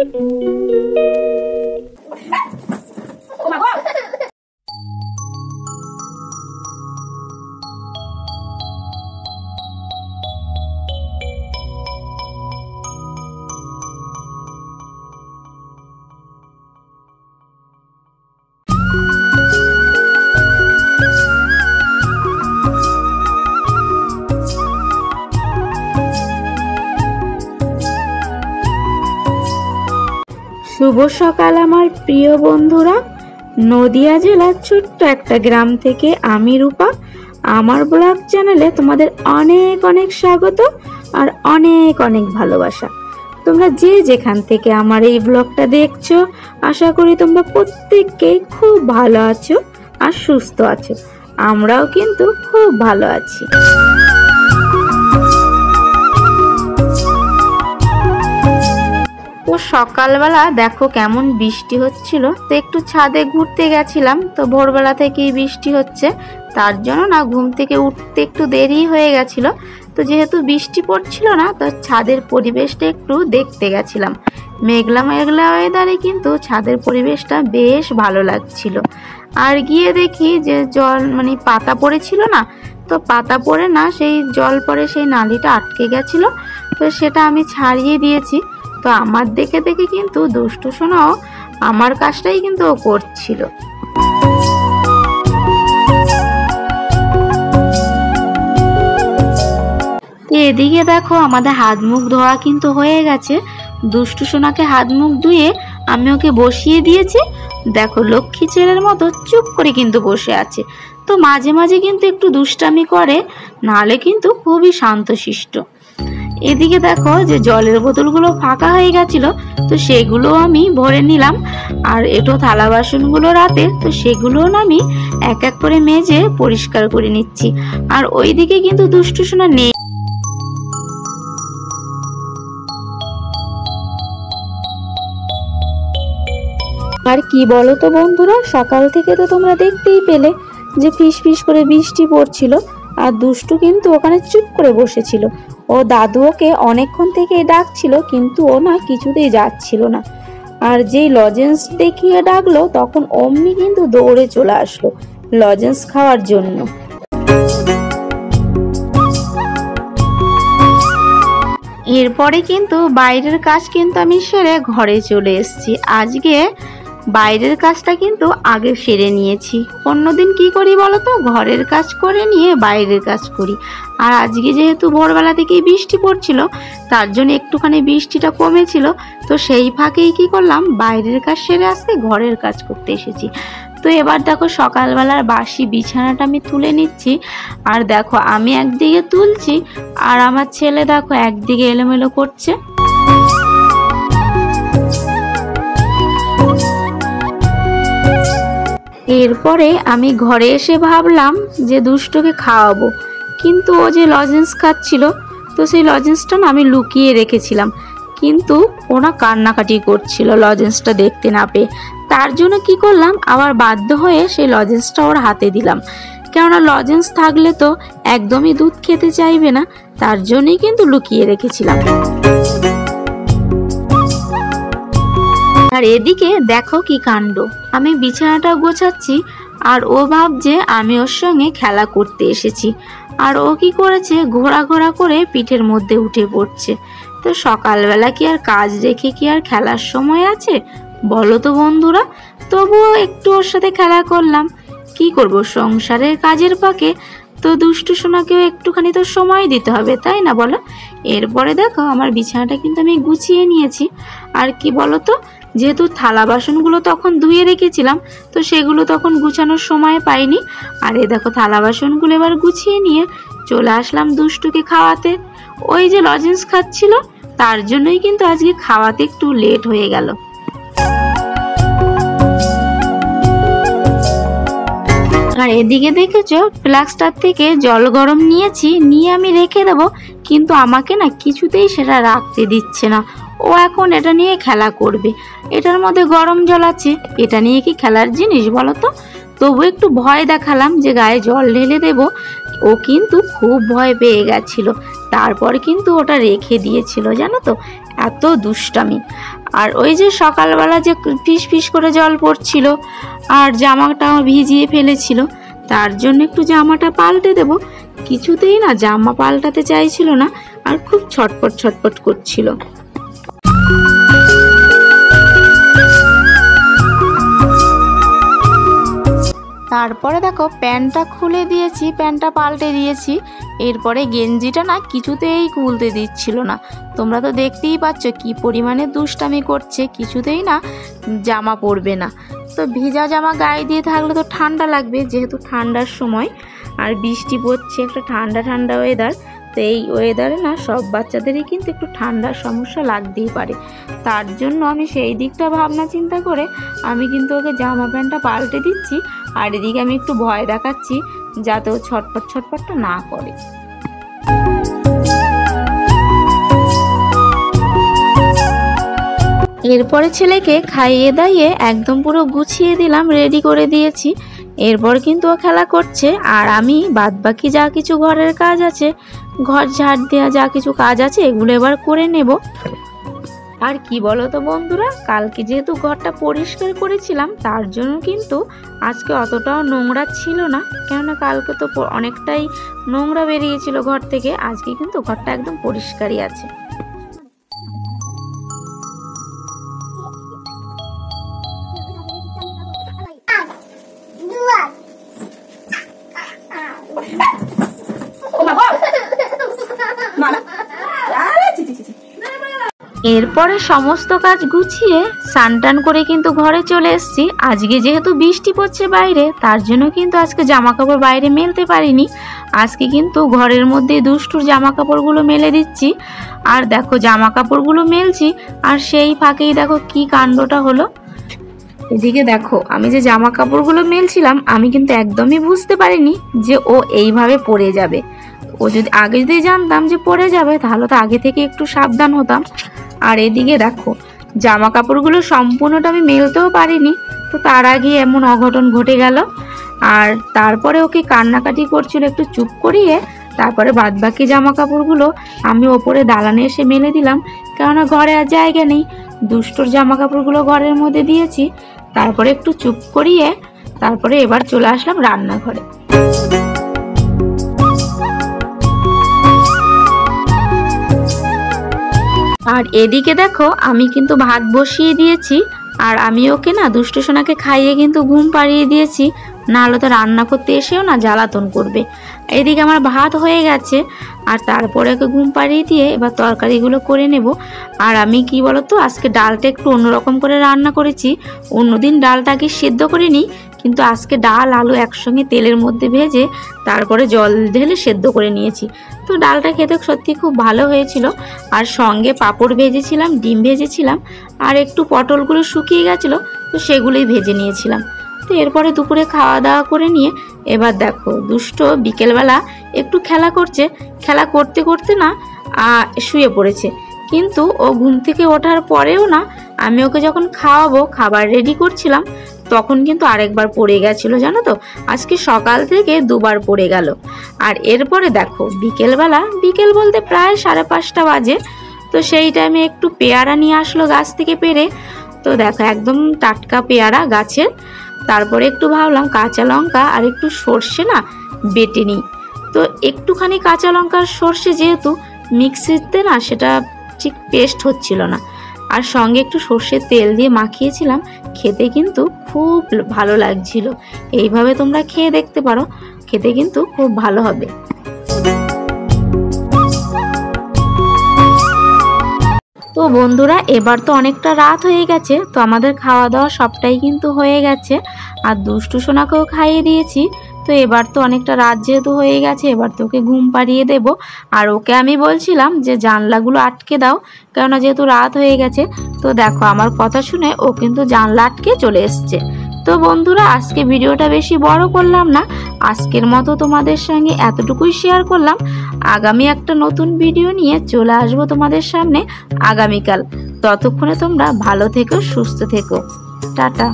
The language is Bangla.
শুভ সকাল আমার প্রিয় বন্ধুরা। নদিয়া জেলার ছোট্ট একটা গ্রাম থেকে আমি রূপা, আমার ব্লগ চ্যানেলে তোমাদের অনেক অনেক স্বাগত আর অনেক অনেক ভালোবাসা। তোমরা যে যেখান থেকে আমার এই ব্লগটা দেখছো, আশা করি তোমরা প্রত্যেককেই খুব ভালো আছো আর সুস্থ আছো। আমরাও কিন্তু খুব ভালো আছি। তো সকালবেলা দেখো কেমন বৃষ্টি হচ্ছিল, তো একটু ছাদে ঘুরতে গেছিলাম। তো ভোরবেলা থেকেই বৃষ্টি হচ্ছে, তার জন্য না ঘুম থেকে উঠতে একটু দেরি হয়ে গেছিল। তো যেহেতু বৃষ্টি পড়ছিল না, তো ছাদের পরিবেশটা একটু দেখতে গেছিলাম। মেঘলা মেঘলা ওয়েদারে কিন্তু ছাদের পরিবেশটা বেশ ভালো লাগছিল। আর গিয়ে দেখি যে জল পাতা পড়েছিল না, তো পাতা পড়ে না সেই জল পড়ে সেই নালীটা আটকে গেছিল। তো সেটা আমি ছাড়িয়ে দিয়েছি। তো আমার দেখে দেখে কিন্তু দুষ্টু সোনাও আমার কাজটাই কিন্তু ও করছিল। এদিকে দেখো আমাদের হাত মুখ ধোয়া কিন্তু হয়ে গেছে। দুষ্টু সোনাকে হাত মুখ ধুয়ে আমি ওকে বসিয়ে দিয়েছি। দেখো লক্ষ্মী ছেলের মতো চুপ করে কিন্তু বসে আছে। তো মাঝে মাঝে কিন্তু একটু দুষ্টামি করে, নাহলে কিন্তু খুবই শান্তশিষ্ট। এদিকে দেখো যে জলের বোতলগুলো ফাঁকা হয়ে গেছিল, তো সেগুলো আমি ভরে নিলাম। আর এটো থালা বাসনগুলো রাতে, তো সেগুলো আমি এক এক করে মেজে পরিষ্কার করে নিচ্ছি। আর ওইদিকে কিন্তু দুষ্টু সোনা নেই। আর কি বলো তো বন্ধুরা, সকাল থেকে তো তোমরা দেখতেই পেলে যে ফিস ফিস করে বৃষ্টি পড়ছিল, আর দুষ্টু কিন্তু ওখানে চুপ করে বসেছিল। ও দাদু ওকে অনেকক্ষণ থেকে ডাকছিল, কিন্তু ও না কিছুতেই যাচ্ছিল না। আর যেই লজেন্স দেখিয়ে ডাকলো, তখন অমনি কিন্তু দৌড়ে চলে আসলো লজেন্স খাওয়ার জন্য। এরপরে কিন্তু বাইরের কাজ কিন্তু আমি সেরে ঘরে চলে এসেছি। আজকে বাইরের কাজটা কিন্তু আগে সেরে নিয়েছি। অন্যদিন কি করি বলো তো, ঘরের কাজ করে নিয়ে বাইরের কাজ করি। আর আজকে যেহেতু ভোরবেলা থেকেই বৃষ্টি পড়ছিল, তার জন্য একটুখানি বৃষ্টিটা কমেছিল। তো সেই ফাঁকেই কি করলাম, বাইরের কাজ সেরে আজকে ঘরের কাজ করতে এসেছি। তো এবার দেখো সকালবেলার বাসি বিছানাটা আমি তুলে নিচ্ছি। আর দেখো আমি একদিকে তুলছি, আর আমার ছেলে দেখো একদিকে এলোমেলো করছে। এরপরে আমি ঘরে এসে ভাবলাম যে দুষ্টুকে খাওয়াবো, কিন্তু ও যে লজেন্স খাচ্ছিল, তো সেই লজেন্সটা না আমি লুকিয়ে রেখেছিলাম। কিন্তু ওনা কান্নাকাটি করছিল লজেন্সটা দেখতে না পেয়ে। তার জন্য কি করলাম, আবার বাধ্য হয়ে সেই লজেন্সটা ওর হাতে দিলাম। কেননা লজেন্স থাকলে তো একদমই দুধ খেতে চাইবে না, তার জন্যই কিন্তু লুকিয়ে রেখেছিলাম। আর এদিকে দেখো কি কাণ্ড, আমি বিছানাটা গোছাচ্ছি আর ও ভাবছে আমি ওর সঙ্গে খেলা করতে এসেছি। আর ও কি করেছে, ঘোরা ঘোরা করে পিঠের মধ্যে উঠে পড়ছে। তো সকালবেলা কি আর কাজ রেখে কি আর খেলার সময় আছে বলো তো বন্ধুরা। তবুও একটু ওর সাথে খেলা করলাম। কি করব, সংসারের কাজের ফাঁকে তো দুষ্টু সোনাকেও একটুখানি তো সময় দিতে হবে, তাই না বলো। এরপরে দেখো আমার বিছানাটা কিন্তু আমি গুছিয়ে নিয়েছি। আর কি বলো তো, যেহেতু থালা বাসনগুলো তখন ধুয়ে রেখেছিলাম, তো সেগুলো তখন গুছানোর সময় পাইনি। আর এই দেখো থালা বাসনগুলো এবার গুছিয়ে নিয়ে চলে আসলাম দুষ্টুকে খাওয়াতে। ওই যে লজেন্স খাচ্ছিল, তার জন্যই কিন্তু আজকে খাওয়াতে একটু লেট হয়ে গেল। আর এদিকে দেখেছো ফ্লাস্কটার থেকে জল গরম নিয়েছি, নিয়ে আমি রেখে দেবো, কিন্তু আমাকে না কিছুতেই সেটা রাখতে দিচ্ছে না। ও এখন এটা নিয়ে খেলা করবে। এটার মধ্যে গরম জল আছে, এটা নিয়ে কি খেলার জিনিস বলো তো। তবু একটু ভয় দেখালাম যে গায়ে জল ঢেলে দেব। ও কিন্তু খুব ভয় পেয়ে গেছিল, তারপর কিন্তু ওটা রেখে দিয়েছিল, জানো তো, এত দুষ্টামি। আর ওই যে সকালবেলা যে ফিস ফিস করে জল পড়ছিল আর জামাটা ভিজিয়ে ফেলেছিল, তার জন্য একটু জামাটা পাল্টে দেব, কিছুতেই না জামা পাল্টাতে চাইছিল না আর খুব ছটপট ছটপট করছিল। তারপরে দেখো প্যান্টটা খুলে দিয়েছি, প্যান্টটা পাল্টে দিয়েছি। এরপরে গেঞ্জিটা না কিছুতেই খুলতে দিচ্ছিল না। তোমরা তো দেখতেই পাচ্ছ কি পরিমাণে দুষ্টামি করছে, কিছুতেই না জামা পরবে না। তো ভিজা জামা গায়ে দিয়ে থাকলে তো ঠান্ডা লাগবে, যেহেতু ঠান্ডার সময় আর বৃষ্টি পড়ছে, একটা ঠান্ডা ঠান্ডা ওয়েদার। তো এই ওয়েদারে না সব বাচ্চাদেরই কিন্তু একটু ঠান্ডার সমস্যা লাগতেই পারে। তার জন্য আমি সেই দিকটা ভাবনা চিন্তা করে আমি কিন্তু ওকে জামা প্যান্টটা পাল্টে দিচ্ছি। আর এদিকে আমি একটু ভয় দেখাচ্ছি যাতে ও ছটপট ছটপটটা না করে। এরপরে ছেলেকে খাইয়ে দাইয়ে একদম পুরো গুছিয়ে দিলাম, রেডি করে দিয়েছি। এরপর কিন্তু ও খেলা করছে আর আমি বাদবাকি যা কিছু ঘরের কাজ আছে, ঘর ঝাড় দেওয়া যা কিছু কাজ আছে, এগুলো এবার করে নেব। আর কি বলো তো বন্ধুরা, কালকে যেহেতু ঘরটা পরিষ্কার করেছিলাম তার জন্য কিন্তু আজকে অতটাও নোংরা ছিল না, কেননা কালকে তো অনেকটাই নোংরা বেরিয়েছিল ঘর থেকে। আজকে কিন্তু ঘরটা একদম পরিষ্কারই আছে। এরপরে সমস্ত কাজ গুছিয়ে স্নান করে কিন্তু ঘরে চলে এসেছি। আজকে যেহেতু বৃষ্টি পড়ছে বাইরে, তার জন্য কিন্তু আজকে জামা কাপড় বাইরে মেলতে পারিনি। আজকে কিন্তু ঘরের মধ্যে দুষ্টুর জামা কাপড়গুলো মেলে দিচ্ছি। আর দেখো জামা কাপড়গুলো মেলছি আর সেই ফাঁকেই দেখো কি কাণ্ডটা হলো। এদিকে দেখো আমি যে জামা কাপড়গুলো মেলছিলাম, আমি কিন্তু একদমই বুঝতে পারিনি যে ও এইভাবে পড়ে যাবে। ও আগে যদি জানতাম যে পড়ে যাবে তাহলে তো আগে থেকে একটু সাবধান হতাম। আর এদিকে দেখো জামা কাপড়গুলো সম্পূর্ণটা আমি মেলতেও পারিনি, তো তার আগে এমন অঘটন ঘটে গেল। আর তারপরে ওকে কান্নাকাটি করছিল, একটু চুপ করিয়ে তারপরে বাদবাকি জামা কাপড়গুলো আমি ওপরে দালানে এসে মেলে দিলাম, কেননা ঘরে আর জায়গা নেই। দুষ্টুর জামা কাপড়গুলো ঘরের মধ্যে দিয়েছি, তারপরে একটু চুপ করিয়ে তারপরে এবার চলে আসলাম রান্নাঘরে। আর এদিকে দেখো আমি কিন্তু ভাত বসিয়ে দিয়েছি, আর আমি ওকে না দুষ্টু সোনাকে খাইয়ে কিন্তু ঘুম পাড়িয়ে দিয়েছি, নাহলে তো রান্না করতে এসেও না জ্বালাতন করবে। এদিকে আমার ভাত হয়ে গেছে, আর তারপরে ওকে ঘুম পাড়িয়ে দিয়ে এবার তরকারিগুলো করে নেব। আর আমি কি বলতো, আজকে ডালটা একটু অন্যরকম করে রান্না করেছি। অন্যদিন ডালটাকে সিদ্ধ করে নিই, কিন্তু আজকে ডাল আলু একসঙ্গে তেলের মধ্যে ভেজে তারপরে জল ঢেলে সেদ্ধ করে নিয়েছি। তো ডালটা খেতে সত্যি খুব ভালো হয়েছিল। আর সঙ্গে পাঁপড় ভেজেছিলাম, ডিম ভেজেছিলাম, আর একটু পটলগুলো শুকিয়ে গেছিলো, তো সেগুলোই ভেজে নিয়েছিলাম। তো এরপরে দুপুরে খাওয়া দাওয়া করে নিয়ে এবার দেখো দুষ্ট বিকেলবেলা একটু খেলা করছে। খেলা করতে করতে না শুয়ে পড়েছে, কিন্তু ও ঘুম থেকে ওঠার পরেও না আমি ওকে যখন খাওয়াবো, খাবার রেডি করছিলাম, তখন কিন্তু আরেকবার পড়ে গেছিলো, জানো তো। আজকে সকাল থেকে দুবার পড়ে গেল। আর এরপরে দেখো বিকেলবেলা, বিকেল বলতে প্রায় 5:30 বাজে, তো সেই টাইমে একটু পেয়ারা নিয়ে আসলো গাছ থেকে পেড়ে। তো দেখো একদম টাটকা পেয়ারা গাছের। তারপরে একটু ভাবলাম কাঁচা লঙ্কা আর একটু সর্ষে না বেটে নিই। তো একটুখানি কাঁচা লঙ্কার সর্ষে যেহেতু মিক্সিতে না সেটা ঠিক পেস্ট হচ্ছিল না, আর সঙ্গে একটু সর্ষের তেল দিয়ে মাখিয়েছিলাম, খেতে কিন্তু খুব ভালো লাগছিল। এইভাবে তোমরা খেয়ে দেখতে পারো, খেতে কিন্তু খুব ভালো হবে। তো বন্ধুরা এবার তো অনেকটা রাত হয়ে গেছে, তো আমাদের খাওয়া দাওয়া সবটাই কিন্তু হয়ে গেছে, আর দুষ্টু সোনাকেও খাইয়ে দিয়েছি। তো এবার তো অনেকটা রাত যেহেতু হয়ে গেছে, এবার তো ওকে ঘুম পাড়িয়ে দেব। আর ওকে আমি বলছিলাম যে জানলাগুলো আটকে দাও, কেননা যেহেতু রাত হয়ে গেছে। তো দেখো আমার কথা শুনে ও কিন্তু জানলা আটকে চলে এসছে। তো বন্ধুরা আজকে ভিডিওটা বেশি বড় করলাম না, আজকের মতো তোমাদের সঙ্গে এতটুকুই শেয়ার করলাম। আগামী একটা নতুন ভিডিও নিয়ে চলে আসবো তোমাদের সামনে আগামীকাল। ততক্ষণে তোমরা ভালো থেকো, সুস্থ থেকো, টাটা।